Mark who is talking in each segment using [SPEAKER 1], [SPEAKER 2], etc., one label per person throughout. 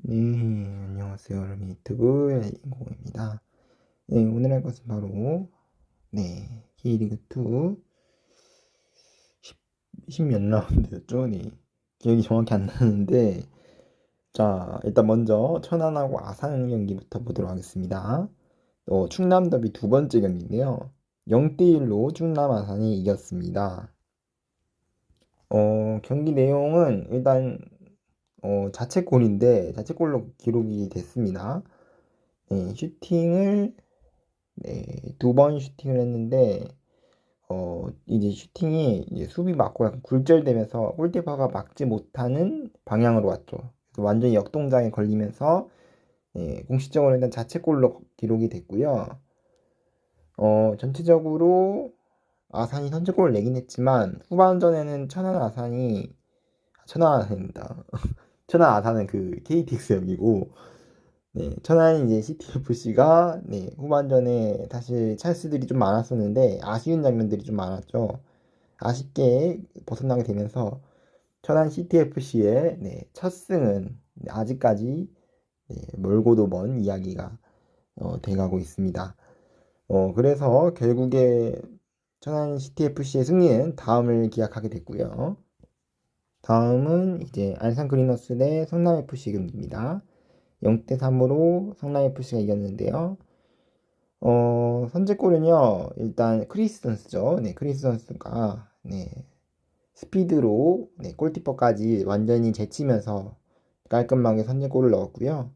[SPEAKER 1] 네, 안녕하세요. 여러분 유튜브 인공입니다. 네, 오늘 할 것은 바로 K리그2 10몇 라운드였죠? 네, 기억이 정확히 안 나는데 자, 일단 먼저 천안하고 아산 경기부터 보도록 하겠습니다. 충남 더비 두 번째 경기인데요. 0대1로 충남 아산이 이겼습니다. 경기 내용은 일단 자책골인데 자책골로 기록이 됐습니다. 네, 슈팅을 네, 두 번 슈팅을 했는데 이제 슈팅이 이제 수비 맞고 약간 굴절되면서 골키퍼가 막지 못하는 방향으로 왔죠. 그래서 완전히 역동작에 걸리면서 공식적으로 일단 자책골로 기록이 됐고요. 전체적으로 아산이 선제골을 내긴 했지만 후반전에는 천안 아산입니다. 천안 아산은 그 KTX역이고 천안 이제 CTFC가 후반전에 사실 찬스들이 좀 많았었는데 아쉬운 장면들이 좀 많았죠. 아쉽게 벗어나게 되면서 천안 CTFC의 첫 승은 아직까지 멀고도 먼 이야기가 돼가고 있습니다. 그래서 결국에 천안 CTFC의 승리는 다음을 기약하게 됐고요. 다음은 이제 안산 그리너스 대 성남 FC 경기입니다. 0대3으로 성남 FC가 이겼는데요. 선제골은요, 일단 크리스 선수죠. 크리스 선수가, 스피드로, 골키퍼까지 완전히 제치면서 깔끔하게 선제골을 넣었고요.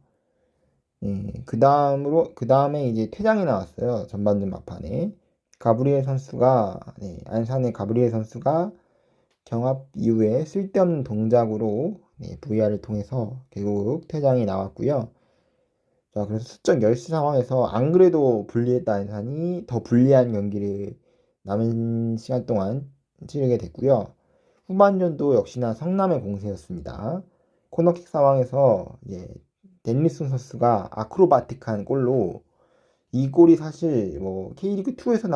[SPEAKER 1] 그 다음에 이제 퇴장이 나왔어요. 전반전 막판에. 가브리엘 선수가, 안산의 가브리엘 선수가 경합 이후에 쓸데없는 동작으로 VR을 통해서 결국 퇴장이 나왔고요. 자, 그래서 수적 열세 상황에서 안 그래도 불리했다 안산이 더 불리한 경기를 남은 시간 동안 치르게 됐고요. 후반전도 역시나 성남의 공세였습니다. 코너킥 상황에서 댄리슨 선수가 아크로바틱한 골로 이 골이 사실 뭐 K리그 2에서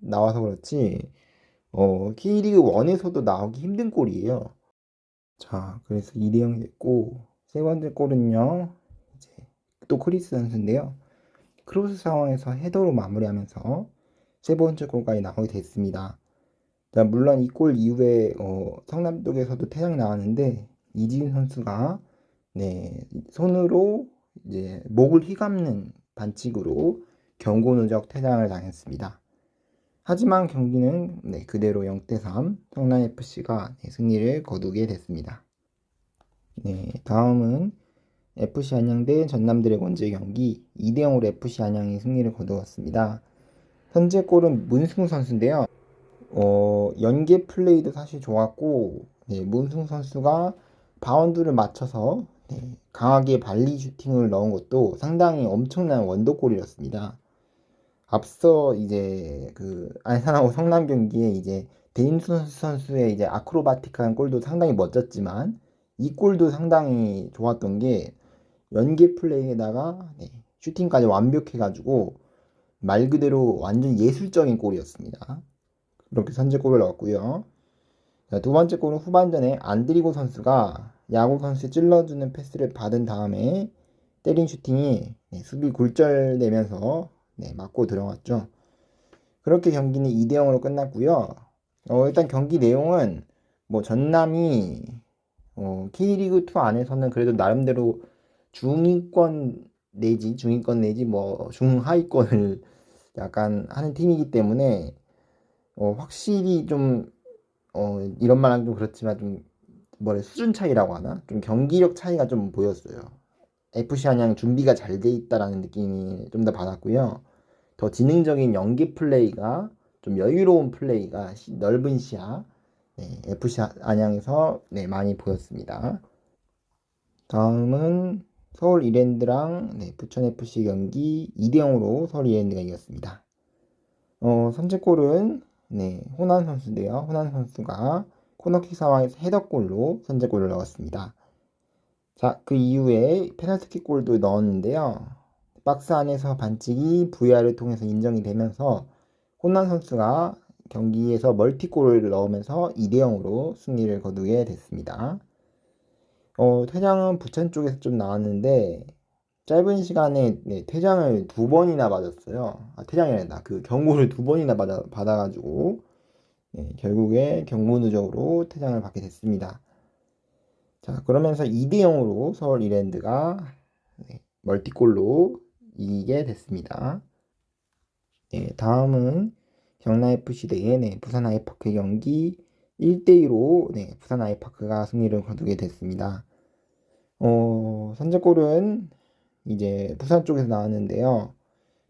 [SPEAKER 1] 나와서 그렇지 K리그 1에서도 나오기 힘든 골이에요. 자, 그래서 2대0 됐고 세 번째 골은요. 이제 또 크리스 선수인데요. 크로스 상황에서 헤더로 마무리하면서 세 번째 골까지 나오게 됐습니다. 자, 물론 이 골 이후에 성남 쪽에서도 퇴장이 나왔는데 이지훈 선수가 손으로 이제 목을 휘감는 반칙으로 경고 누적 퇴장을 당했습니다. 하지만 경기는 그대로 0대3 성남 FC가 승리를 거두게 됐습니다. 다음은 FC 안양 대 전남 드래곤즈의 경기 2대0으로 FC 안양이 승리를 거두었습니다. 선제골은 문승우 선수인데요. 연계 플레이도 사실 좋았고 문승우 선수가 바운드를 맞춰서 강하게 발리 슈팅을 넣은 것도 상당히 엄청난 원더골이었습니다. 앞서 이제 그 안산하고 성남 경기에 이제 데임슨 선수의 이제 아크로바틱한 골도 상당히 멋졌지만 이 골도 상당히 좋았던 게 연계 플레이에다가 슈팅까지 완벽해가지고 말 그대로 완전 예술적인 골이었습니다. 이렇게 선제골을 넣었고요. 자, 두 번째 골은 후반전에 안드리고 선수가 야구 선수의 찔러주는 패스를 받은 다음에 때린 슈팅이 수비 굴절되면서 맞고 들어갔죠. 그렇게 경기는 2대0으로 끝났고요. 일단 경기 내용은 뭐 전남이 K리그2 안에서는 그래도 나름대로 중위권 내지 뭐 중하위권을 약간 하는 팀이기 때문에 확실히 좀 이런 말 하면 좀 그렇지만 좀 뭐래 수준 차이라고 하나? 좀 경기력 차이가 좀 보였어요. FC 한양 준비가 잘 돼 있다라는 느낌이 좀 더 받았고요. 더 지능적인 연기 플레이가 좀 여유로운 플레이가 넓은 시야 FC 안양에서 많이 보였습니다. 다음은 서울 이랜드랑 부천 FC 경기 2대0으로 서울 이랜드가 이겼습니다. 선제골은 호난 선수인데요. 호난 선수가 코너킥 상황에서 헤더골로 선제골을 넣었습니다. 자, 그 이후에 페널티킥 골도 넣었는데요. 박스 안에서 반칙이 VR을 통해서 인정이 되면서 호난 선수가 경기에서 멀티골을 넣으면서 2대0으로 승리를 거두게 됐습니다. 퇴장은 부천 쪽에서 좀 나왔는데 짧은 시간에 퇴장을 2번이나 맞았어요. 퇴장이 아니라 그 경고를 2번이나 받아가지고 결국에 경고 누적으로 퇴장을 받게 됐습니다. 자, 그러면서 2대 0으로 서울 이랜드가 멀티골로 이기게 됐습니다. 다음은 경남FC 대 부산 아이파크 경기 1대2로 부산 아이파크가 승리를 거두게 됐습니다. 선제골은 이제 부산 쪽에서 나왔는데요.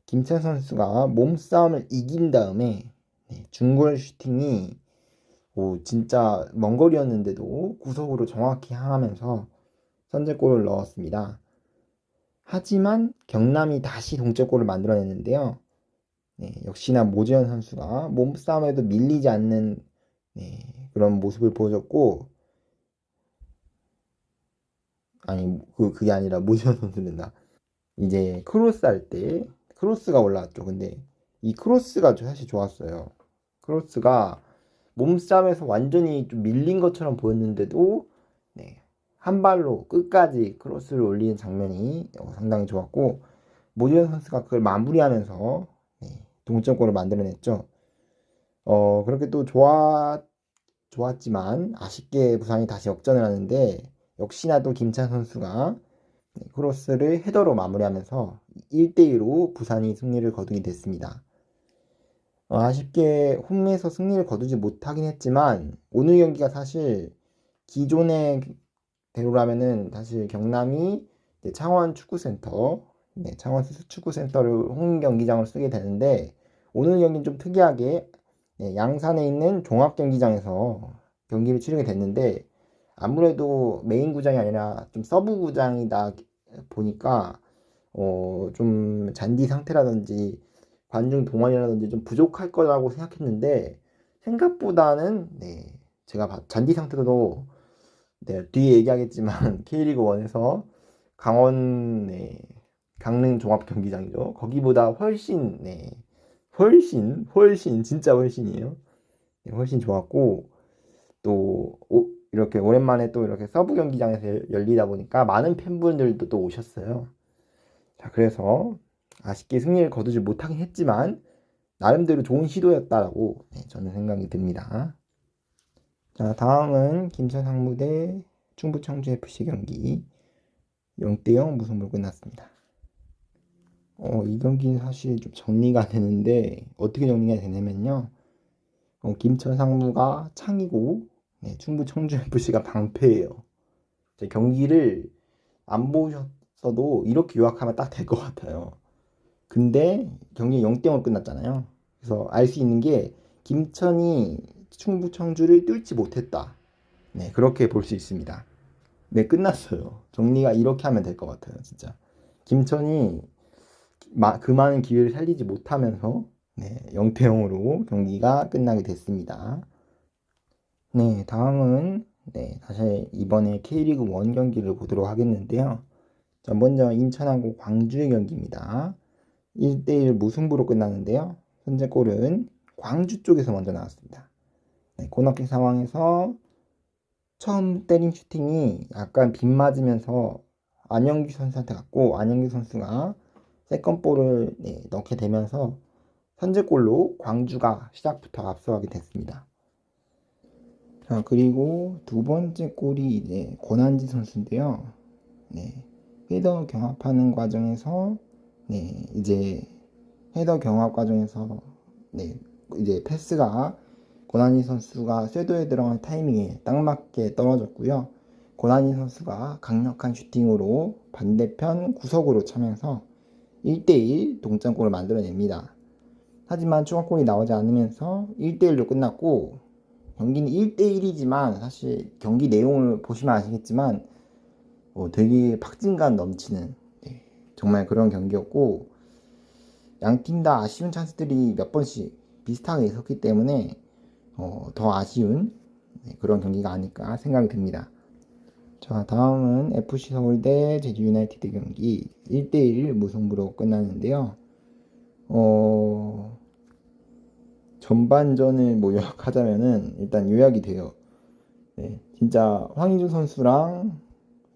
[SPEAKER 1] 김찬 선수가 몸싸움을 이긴 다음에 중거리 슈팅이 진짜 먼 거리였는데도 구석으로 정확히 향하면서 선제골을 넣었습니다. 하지만 경남이 다시 동점골을 만들어냈는데요. 역시나 모재현 선수가 몸싸움에도 밀리지 않는 그런 모습을 보여줬고, 아니 그게 아니라 모재현 선수는다. 이제 크로스 할 때 크로스가 올라왔죠. 근데 이 크로스가 사실 좋았어요. 크로스가 몸싸움에서 완전히 좀 밀린 것처럼 보였는데도 한 발로 끝까지 크로스를 올리는 장면이 상당히 좋았고, 모재현 선수가 그걸 마무리하면서 동점골을 만들어냈죠. 그렇게 또 좋았지만 아쉽게 부산이 다시 역전을 하는데, 역시나 또 김찬 선수가 크로스를 헤더로 마무리하면서 1대2로 부산이 승리를 거두게 됐습니다. 아쉽게 홈에서 승리를 거두지 못하긴 했지만 오늘 경기가 사실 기존의 대로라면은 사실 경남이 창원 축구센터, 창원 축구센터를 홈 경기장으로 쓰게 되는데, 오늘 경기는 좀 특이하게 양산에 있는 종합경기장에서 경기를 치르게 됐는데, 아무래도 메인 구장이 아니라 좀 서브 구장이다 보니까 좀 잔디 상태라든지 관중 동원이라든지 좀 부족할 거라고 생각했는데, 생각보다는 제가 잔디 상태도 뒤에 얘기하겠지만 K리그 1에서 강원 강릉 종합 경기장이죠. 거기보다 훨씬 훨씬 진짜 훨씬이에요. 훨씬 좋았고, 또 이렇게 오랜만에 또 이렇게 서부 경기장에서 열리다 보니까 많은 팬분들도 또 오셨어요. 자, 그래서 아쉽게 승리를 거두지 못하긴 했지만 나름대로 좋은 시도였다라고 저는 생각이 듭니다. 자, 다음은 김천 상무 대 충북 청주 FC 경기 0대0 무승부로 끝났습니다. 이 경기는 사실 좀 정리가 되는데, 어떻게 정리가 되냐면요. 김천 상무가 창이고 충북 청주 FC가 방패예요. 경기를 안 보셨어도 이렇게 요약하면 딱 될 것 같아요. 근데 경기 0대0으로 끝났잖아요. 그래서 알 수 있는 게 김천이 충북 청주를 뚫지 못했다. 그렇게 볼 수 있습니다. 끝났어요. 정리가 이렇게 하면 될 것 같아요, 진짜. 김천이 그 많은 기회를 살리지 못하면서 0대0으로 경기가 끝나게 됐습니다. 다음은 다시 이번에 K리그 1 경기를 보도록 하겠는데요. 자, 먼저 인천하고 광주의 경기입니다. 1대1 무승부로 끝났는데요. 선제골은 광주 쪽에서 먼저 나왔습니다. 코너킥 상황에서 처음 때린 슈팅이 약간 빗 맞으면서 안영규 선수한테 갔고, 안영규 선수가 세컨볼을 넣게 되면서 선제골로 광주가 시작부터 앞서가게 됐습니다. 자, 그리고 두 번째 골이 이제 권한지 선수인데요. 헤더 경합하는 과정에서 이제 헤더 경합 과정에서 이제 패스가 고난이 선수가 쇄도에 들어간 타이밍에 딱 맞게 떨어졌고요. 고난이 선수가 강력한 슈팅으로 반대편 구석으로 차면서 1대1 동점골을 만들어냅니다. 하지만 추가골이 나오지 않으면서 1대1로 끝났고, 경기는 1대1이지만 사실 경기 내용을 보시면 아시겠지만 되게 박진감 넘치는 정말 그런 경기였고, 양팀 다 아쉬운 찬스들이 몇 번씩 비슷하게 있었기 때문에 더 아쉬운 그런 경기가 아닐까 생각이 듭니다. 자, 다음은 FC 서울 대 제주 유나이티드 경기 1대1 무승부로 끝났는데요. 전반전을 뭐 요약하자면은 일단 요약이 돼요. 진짜 황의조 선수랑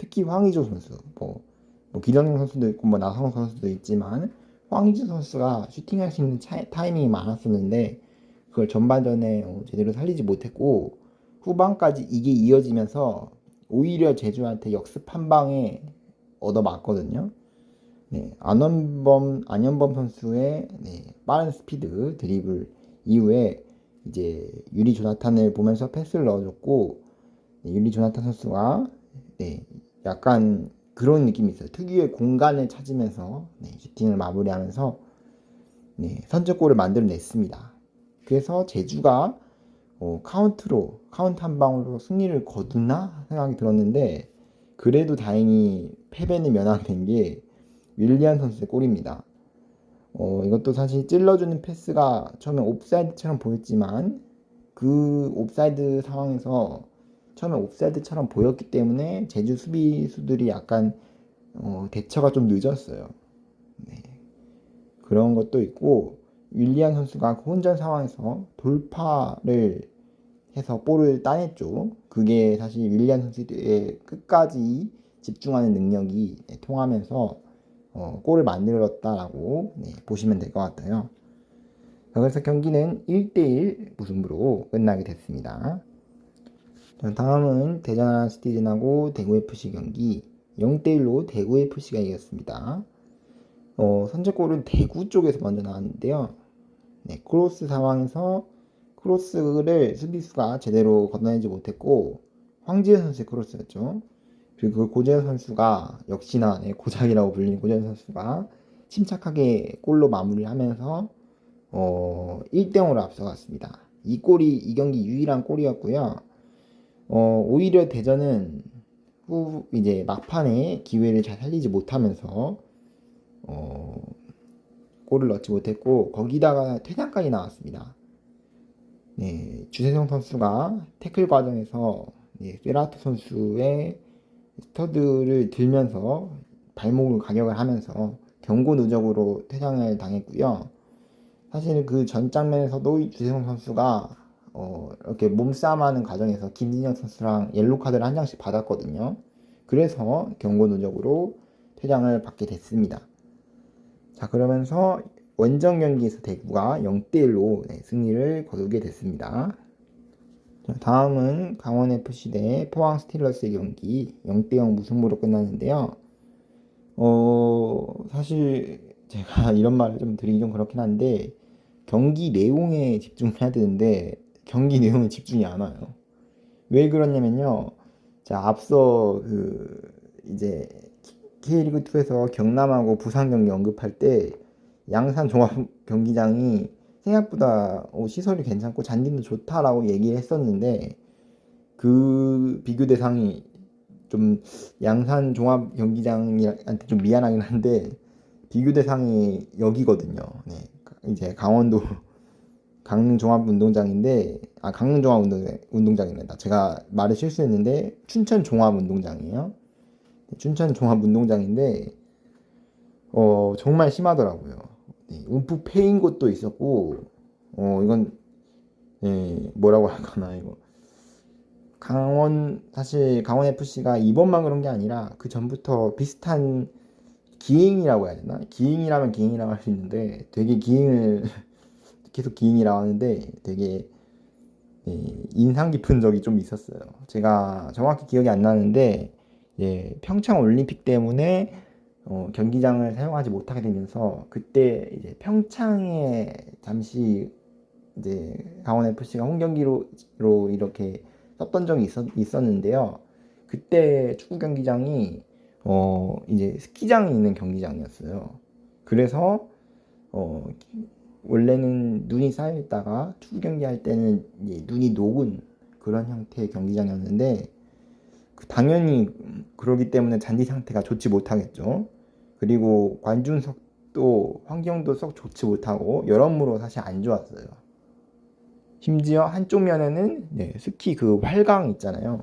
[SPEAKER 1] 특히 황의조 선수, 기성용 선수도 있고 나성호 선수도 있지만 황의조 선수가 슈팅할 수 있는 타이밍이 많았었는데 그걸 전반전에 제대로 살리지 못했고 후반까지 이게 이어지면서 오히려 제주한테 역습 한 방에 얻어맞거든요. 네, 안현범 선수의 빠른 스피드 드리블 이후에 이제 유리 조나탄을 보면서 패스를 넣어줬고 유리 조나탄 선수가 약간 그런 느낌이 있어요. 특유의 공간을 찾으면서 슈팅을 마무리하면서 선제골을 만들어냈습니다. 그래서 제주가 카운트 한 방으로 승리를 거두나 생각이 들었는데 그래도 다행히 패배는 면하는 게 윌리안 선수의 골입니다. 이것도 사실 찔러주는 패스가 처음에 옵사이드처럼 보였지만 그 옵사이드 상황에서 처음에 옵사이드처럼 보였기 때문에 제주 수비수들이 약간 대처가 좀 늦었어요. 그런 것도 있고 윌리안 선수가 그 혼전 상황에서 돌파를 해서 볼을 따냈죠. 그게 사실 윌리안 선수의 끝까지 집중하는 능력이 통하면서 골을 만들었다라고 보시면 될 것 같아요. 그래서 경기는 1대1 무승부로 끝나게 됐습니다. 다음은 대전 하나시티즌하고 대구FC 경기 0대1로 대구FC가 이겼습니다. 선제골은 대구 쪽에서 먼저 나왔는데요. 크로스 상황에서 크로스를 수비수가 제대로 걷어내지 못했고 황지현 선수의 크로스였죠. 그리고 그 고재현 선수가 역시나 고작이라고 불리는 고재현 선수가 침착하게 골로 마무리하면서 1대0으로 앞서갔습니다. 이 골이 이 경기 유일한 골이었고요. 오히려 대전은 이제 막판에 기회를 잘 살리지 못하면서 골을 넣지 못했고 거기다가 퇴장까지 나왔습니다. 주세성 선수가 태클 과정에서 세라토 선수의 스터드를 들면서 발목을 가격을 하면서 경고 누적으로 퇴장을 당했고요. 사실 그 전 장면에서도 주세성 선수가 이렇게 몸싸움하는 과정에서 김진영 선수랑 옐로 카드를 한 장씩 받았거든요. 그래서 경고 누적으로 퇴장을 받게 됐습니다. 자, 그러면서 원정 경기에서 대구가 0대1로 승리를 거두게 됐습니다. 자, 다음은 강원FC 대 포항 스틸러스의 경기 0대0 무승부로 끝났는데요. 사실 제가 이런 말을 좀 드리기 좀 그렇긴 한데 경기 내용에 집중해야 되는데 경기 내용에 집중이 안 와요. 왜 그러냐면요. 자, 앞서 이제 K리그2에서 경남하고 부산 경기 언급할 때 양산 종합 경기장이 생각보다 시설이 괜찮고 잔디도 좋다라고 얘기를 했었는데 그 비교 대상이 좀 양산 종합 경기장한테 좀 미안하긴 한데 비교 대상이 여기거든요. 이제 강원도 강릉 종합 운동장인데 강릉 종합 운동장입니다. 제가 말을 실수했는데 춘천 종합 운동장이에요. 춘천 종합 운동장인데 정말 심하더라고요. 움푹 패인 곳도 있었고 이건 뭐라고 할까나 이거 사실 강원 FC가 이번만 그런 게 아니라 그 전부터 비슷한 기행이라고 해야 되나? 기행이라면 기행이라고 할 수 있는데 되게 기행을 계속 기행이라고 하는데 되게 인상 깊은 적이 좀 있었어요. 제가 정확히 기억이 안 나는데 평창 올림픽 때문에 경기장을 사용하지 못하게 되면서 그때 이제 평창에 잠시 이제 강원 FC가 홈 경기로 이렇게 썼던 적이 있었는데요. 그때 축구 경기장이 이제 스키장이 있는 경기장이었어요. 그래서 원래는 눈이 쌓여 있다가 축구 경기할 때는 이제 눈이 녹은 그런 형태의 경기장이었는데 당연히 그러기 때문에 잔디 상태가 좋지 못하겠죠. 그리고 관중석도 환경도 썩 좋지 못하고 여러모로 사실 안 좋았어요. 심지어 한쪽 면에는 스키 그 활강 있잖아요.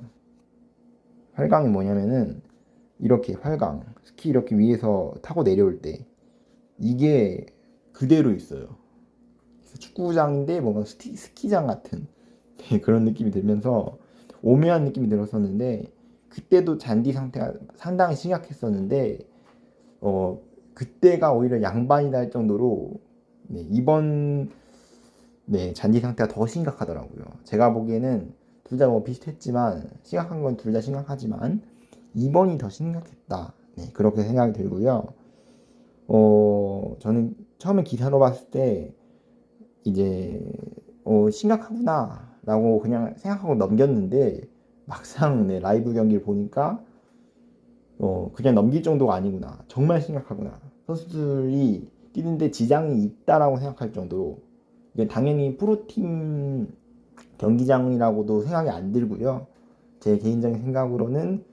[SPEAKER 1] 활강이 뭐냐면은 이렇게 활강 스키 이렇게 위에서 타고 내려올 때 이게 그대로 있어요. 축구장인데 뭔가 스키장 같은 그런 느낌이 들면서 오묘한 느낌이 들었었는데 그때도 잔디 상태가 상당히 심각했었는데 그때가 오히려 양반이다 할 정도로 이번 잔디 상태가 더 심각하더라고요. 제가 보기에는 둘 다 뭐 비슷했지만 심각한 건 둘 다 심각하지만 이번이 더 심각했다. 그렇게 생각이 들고요. 저는 처음에 기사로 봤을 때 이제 심각하구나 라고 그냥 생각하고 넘겼는데 막상 라이브 경기를 보니까 그냥 넘길 정도가 아니구나, 정말 심각하구나, 선수들이 뛰는데 지장이 있다라고 생각할 정도로, 이게 당연히 프로팀 경기장이라고도 생각이 안 들고요. 제 개인적인 생각으로는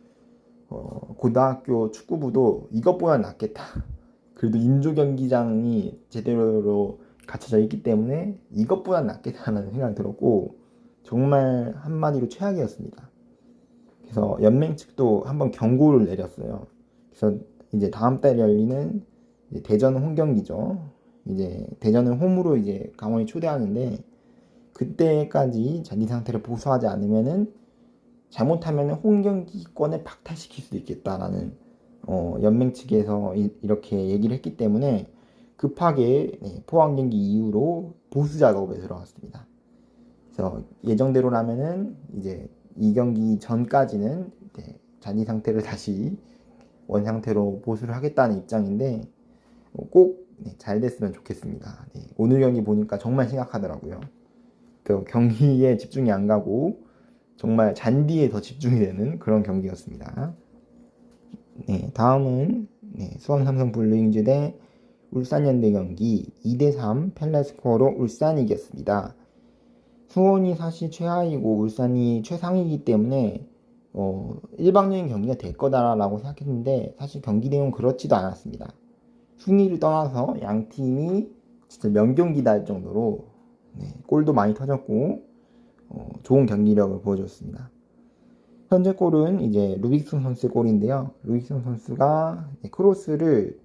[SPEAKER 1] 고등학교 축구부도 이것보다 낫겠다. 그래도 인조 경기장이 제대로 갖춰져 있기 때문에 이것보다 낫겠다는 생각이 들었고, 정말 한마디로 최악이었습니다. 그래서 연맹 측도 한번 경고를 내렸어요. 그래서 이제 다음 달에 열리는 대전 홈 경기죠. 이제 대전을 홈으로 이제 강원이 초대하는데, 그때까지 잔디 상태를 보수하지 않으면은 잘못하면 홈 경기권을 박탈시킬 수도 있겠다라는 연맹 측에서 이렇게 얘기를 했기 때문에 급하게 포항 경기 이후로 보수 작업에 들어갔습니다. 그래서 예정대로라면은 이제 이 경기 전까지는 잔디 상태를 다시 원 상태로 보수를 하겠다는 입장인데, 꼭 잘 됐으면 좋겠습니다. 오늘 경기 보니까 정말 심각하더라고요. 그 경기에 집중이 안 가고 정말 잔디에 더 집중이 되는 그런 경기였습니다. 다음은 수원 삼성 블루잉즈 대 울산현대 경기 2대3 펠레스코어로 울산이 이겼습니다. 수원이 사실 최하이고 울산이 최상이기 때문에 일방적인 경기가 될 거다라고 생각했는데, 사실 경기 내용은 그렇지도 않았습니다. 승리를 떠나서 양 팀이 진짜 명경기다 할 정도로 골도 많이 터졌고 좋은 경기력을 보여줬습니다. 현재 골은 이제 루빅슨 선수의 골인데요. 루빅슨 선수가 크로스를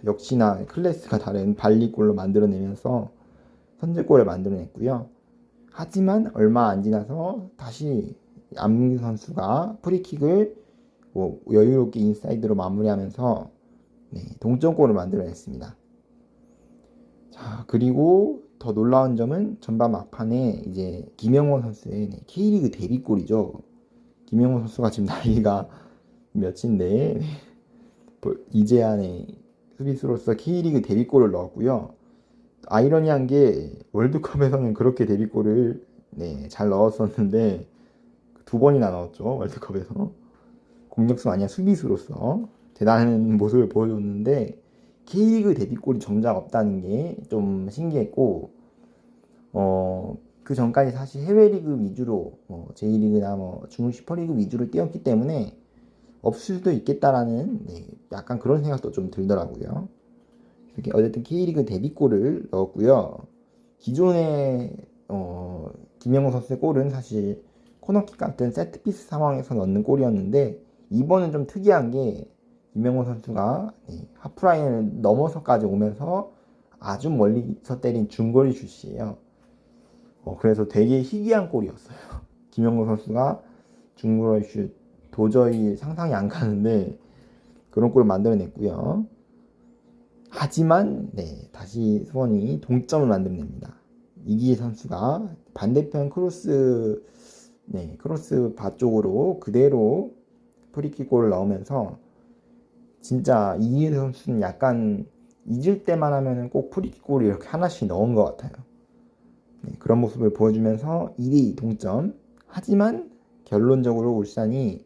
[SPEAKER 1] 역시나 클래스가 다른 발리골로 만들어내면서 선제골을 만들어냈고요. 하지만 얼마 안 지나서 다시 안민규 선수가 프리킥을 여유롭게 인사이드로 마무리하면서 동점골을 만들어냈습니다. 자, 그리고 더 놀라운 점은 전반 막판에 이제 김영호 선수의 K리그 데뷔골이죠. 김영호 선수가 지금 나이가 몇인데 이제야 수비수로서 K리그 데뷔골을 넣었고요. 아이러니한 게 월드컵에서는 그렇게 데뷔골을 잘 넣었었는데 두 번이나 넣었죠. 월드컵에서. 공격수 아니야 수비수로서 대단한 모습을 보여줬는데 K리그 데뷔골이 정작 없다는 게 좀 신기했고, 그 전까지 사실 해외 리그 위주로 J리그나 중국 슈퍼리그 위주로 뛰었기 때문에 없을 수도 있겠다라는 약간 그런 생각도 좀 들더라고요. 이렇게 어쨌든 K리그 데뷔골을 넣었고요. 기존의 김영호 선수의 골은 사실 코너킥 같은 세트피스 상황에서 넣는 골이었는데, 이번은 좀 특이한 게 김영호 선수가 하프라인을 넘어서까지 오면서 아주 멀리서 때린 중거리 슛이에요. 그래서 되게 희귀한 골이었어요. 김영호 선수가 중거리 슛 도저히 상상이 안 가는데 그런 골을 만들어냈고요. 하지만 다시 수원이 동점을 만들어냅니다. 이기재 선수가 반대편 크로스 바 쪽으로 그대로 프리킥 골을 넣으면서, 진짜 이기재 선수는 약간 잊을 때만 하면은 꼭 프리킥 골을 이렇게 하나씩 넣은 것 같아요. 그런 모습을 보여주면서 2대2 동점. 하지만 결론적으로 울산이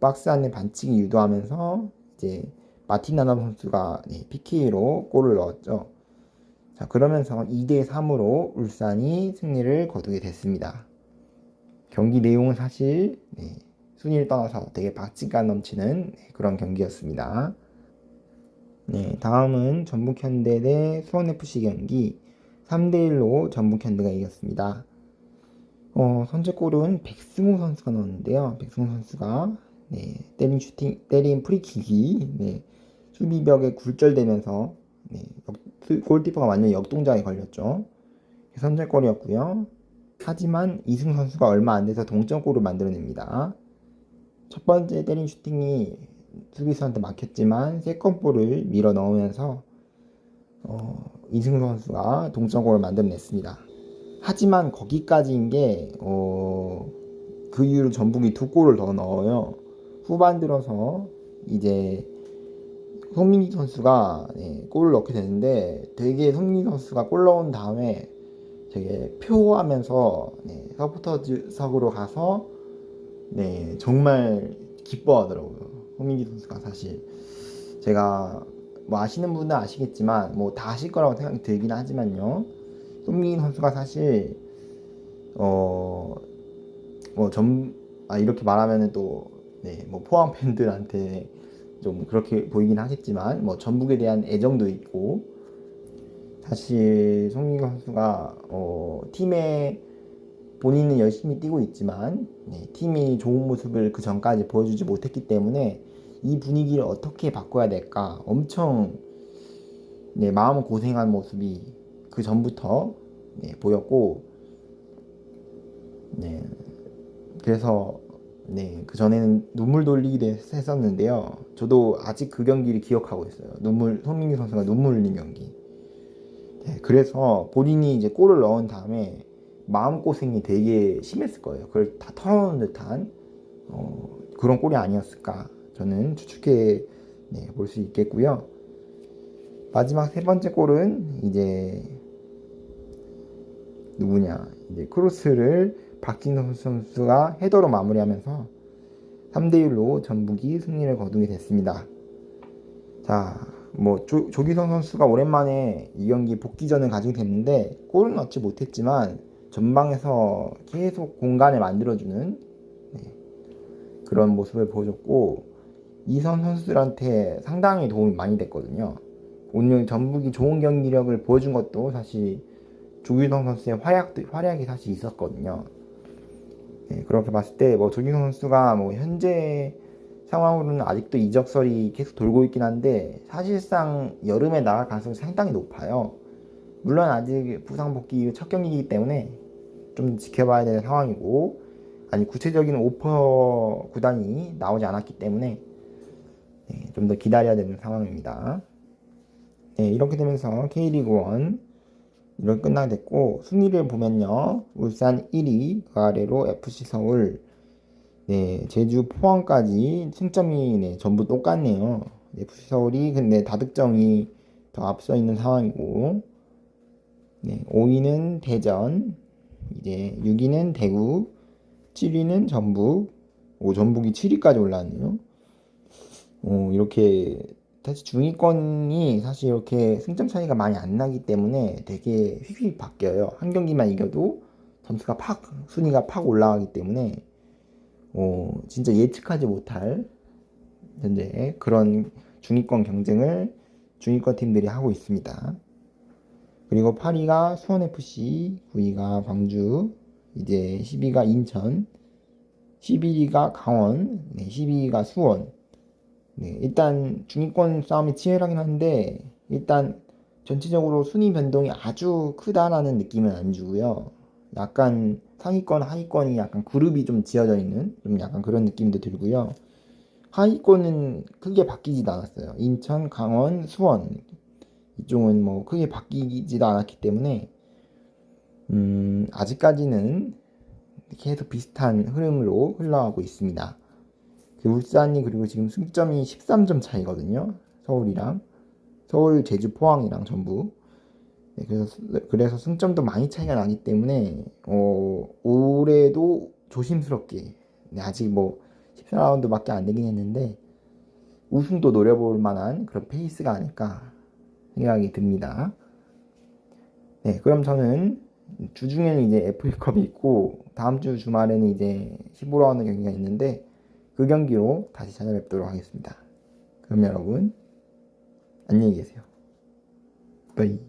[SPEAKER 1] 박스 안에 반칙이 유도하면서 이제 마틴 아담 선수가 PK로 골을 넣었죠. 자, 그러면서 2대3으로 울산이 승리를 거두게 됐습니다. 경기 내용은 사실 순위를 떠나서 되게 박진감 넘치는 그런 경기였습니다. 다음은 전북현대 대 수원FC 경기 3대1로 전북현대가 이겼습니다. 선제골은 백승호 선수가 넣었는데요. 백승호 선수가 때린 프리킥이 수비벽에 굴절되면서 골키퍼가 완전히 역동작에 걸렸죠. 선제골이었고요. 하지만 이승 선수가 얼마 안 돼서 동점골을 만들어냅니다. 첫 번째 때린 슈팅이 수비수한테 막혔지만 세컨볼을 밀어 넣으면서 이승우 선수가 동점골을 만들어냈습니다. 하지만 거기까지인 게 그 이후로 전북이 두 골을 더 넣어요. 후반 들어서 이제 손민기 선수가 골을 넣게 되는데 되게 손민기 선수가 골 넣은 다음에 되게 표하면서 서포터즈석으로 가서 정말 기뻐하더라고요. 손민기 선수가 사실 제가 뭐 아시는 분은 아시겠지만 뭐 다 아실 거라고 생각이 들긴 하지만요. 손민기 선수가 사실 이렇게 말하면은 뭐 포항 팬들한테 좀 그렇게 보이긴 하겠지만 뭐 전북에 대한 애정도 있고 사실 손민기 선수가 팀에 본인은 열심히 뛰고 있지만 팀이 좋은 모습을 그 전까지 보여주지 못했기 때문에 이 분위기를 어떻게 바꿔야 될까 엄청 마음 고생한 모습이 그 전부터 보였고 그래서 그 전에는 눈물 돌리기도 했었는데요. 저도 아직 그 경기를 기억하고 있어요. 손민기 선수가 눈물 흘린 경기. 그래서 본인이 이제 골을 넣은 다음에 마음고생이 되게 심했을 거예요. 그걸 다 털어놓은 듯한 그런 골이 아니었을까 저는 추측해 볼 수 있겠고요. 마지막 세 번째 골은 이제 누구냐 이제 크로스를 박진성 선수가 헤더로 마무리하면서 3대1로 전북이 승리를 거두게 됐습니다. 자, 뭐 조기성 선수가 오랜만에 이 경기 복귀전을 가지게 됐는데 골은 넣지 못했지만 전방에서 계속 공간을 만들어주는 그런 모습을 보여줬고 이선 선수들한테 상당히 도움이 많이 됐거든요. 오늘 전북이 좋은 경기력을 보여준 것도 사실 조규성 선수의 활약이 사실 있었거든요. 그렇게 봤을 때 뭐 조규성 선수가 뭐 현재 상황으로는 아직도 이적설이 계속 돌고 있긴 한데 사실상 여름에 나갈 가능성이 상당히 높아요. 물론 아직 부상 복귀 이후 첫 경기이기 때문에 좀 지켜봐야 되는 상황이고 아니 구체적인 오퍼 구단이 나오지 않았기 때문에 좀 더 기다려야 되는 상황입니다. 이렇게 되면서 K리그 1 이렇게 끝나게 됐고 순위를 보면요. 울산 1위, 그 아래로 FC 서울, 제주 포항까지 승점이 전부 똑같네요. FC 서울이 근데 다득점이 더 앞서 있는 상황이고 5위는 대전, 이제 6위는 대구, 7위는 전북, 전북이 7위까지 올라왔네요. 이렇게 사실 중위권이 사실 이렇게 승점 차이가 많이 안 나기 때문에 되게 휙휙 바뀌어요. 한 경기만 이겨도 점수가 순위가 팍 올라가기 때문에 진짜 예측하지 못할 현재 그런 중위권 경쟁을 중위권 팀들이 하고 있습니다. 그리고 8위가 수원FC, 9위가 광주, 이제 10위가 인천, 11위가 강원, 12위가 수원. 일단 중위권 싸움이 치열하긴 한데 일단 전체적으로 순위 변동이 아주 크다라는 느낌은 안 주고요. 약간 상위권, 하위권이 약간 그룹이 좀 지어져 있는 좀 약간 그런 느낌도 들고요. 하위권은 크게 바뀌지도 않았어요. 인천, 강원, 수원 이쪽은 뭐 크게 바뀌지도 않았기 때문에 아직까지는 계속 비슷한 흐름으로 흘러가고 있습니다. 울산이 그리고 지금 승점이 13점 차이거든요. 서울이랑 서울, 제주, 포항이랑 전부. 그래서 승점도 많이 차이가 나기 때문에 올해도 조심스럽게 아직 뭐 14라운드밖에 안 되긴 했는데 우승도 노려볼 만한 그런 페이스가 아닐까 생각이 듭니다. 그럼 저는 주중에는 이제 FA컵이 있고 다음 주 주말에는 이제 15라운드 경기가 있는데 그 경기로 다시 찾아뵙도록 하겠습니다. 그럼 여러분 안녕히 계세요. 바이.